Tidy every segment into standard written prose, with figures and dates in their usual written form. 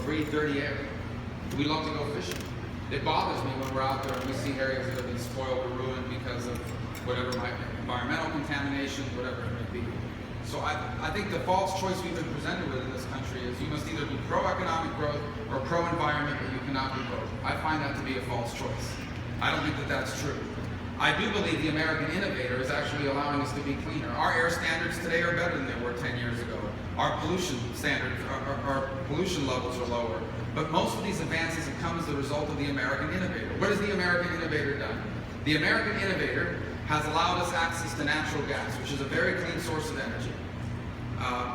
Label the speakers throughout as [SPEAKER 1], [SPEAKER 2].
[SPEAKER 1] breathe dirty air. We love to go fishing. It bothers me when we're out there and we see areas that have been spoiled or ruined because of whatever might be, environmental contamination, whatever it may be. So I think the false choice we've been presented with in this country is you must either be pro-economic growth or pro-environment, but you cannot be both. I find that to be a false choice. I don't think that that's true. I do believe the American innovator is actually allowing us to be cleaner. Our air standards today are better than they were 10 years ago. Our pollution standards, our pollution levels are lower. But most of these advances have come as the result of the American innovator. What has the American innovator done? The American innovator has allowed us access to natural gas, which is a very clean source of energy,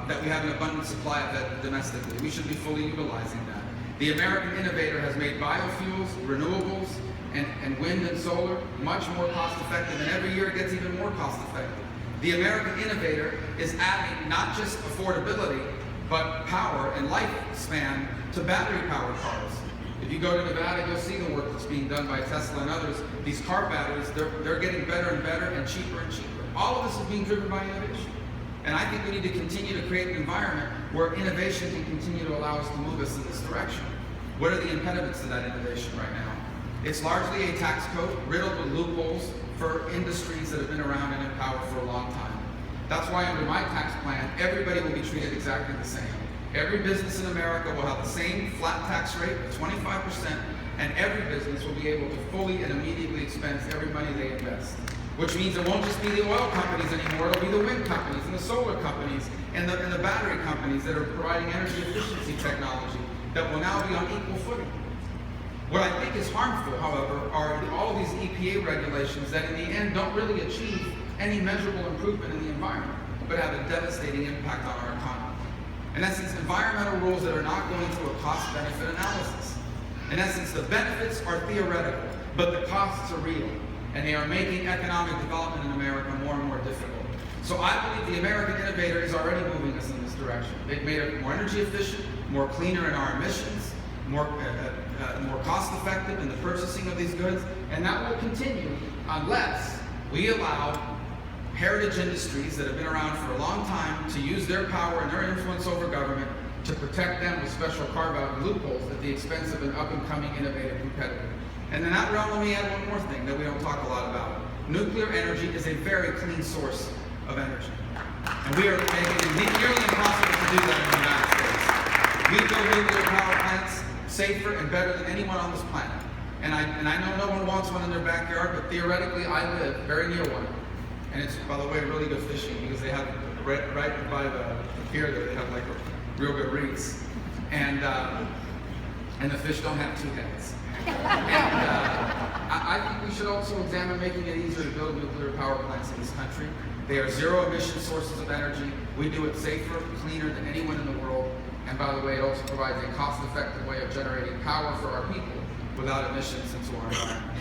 [SPEAKER 1] that we have an abundant supply of that domestically. We should be fully utilizing that. The American innovator has made biofuels, renewables, and wind and solar much more cost effective, and every year it gets even more cost effective. The American innovator is adding not just affordability, but power and lifespan to battery-powered cars. If you go to Nevada, you'll see the work that's being done by Tesla and others. These car batteries, they're getting better and better and cheaper and cheaper. All of this is being driven by innovation. And I think we need to continue to create an environment where innovation can continue to allow us to move us in this direction. What are the impediments to that innovation right now? It's largely a tax code riddled with loopholes for industries that have been around and in power for a long time. That's why under my tax plan, everybody will be treated exactly the same. Every business in America will have the same flat tax rate of 25%, and every business will be able to fully and immediately expense every money they invest. Which means it won't just be the oil companies anymore, it'll be the wind companies and the solar companies and the battery companies that are providing energy efficiency technology that will now be on equal footing. What I think is harmful, however, are all of these EPA regulations that in the end don't really achieve any measurable improvement in the environment, but have a devastating impact on our economy. In essence, environmental rules that are not going through a cost-benefit analysis. In essence, the benefits are theoretical, but the costs are real, and they are making economic development in America more and more difficult. So I believe the American innovator is already moving us in this direction. They've made it more energy efficient, more cleaner in our emissions, more cost-effective in the purchasing of these goods, and that will continue unless we allow heritage industries that have been around for a long time to use their power and their influence over government to protect them with special carve-out and loopholes at the expense of an up-and-coming innovative competitor. And in that realm, let me add one more thing that we don't talk a lot about. Nuclear energy is a very clean source of energy. And we are making it nearly impossible to do that in the United States. We build nuclear power plants safer and better than anyone on this planet. And I know no one wants one in their backyard, but theoretically I live very near one. And it's, by the way, really good fishing because they have right by the pier there, they have like real good reefs. And the fish don't have two heads. I think we should also examine making it easier to build nuclear power plants in this country. They are zero emission sources of energy. We do it safer, cleaner than anyone in the world. And by the way, it also provides a cost-effective way of generating power for our people without emissions into our environment.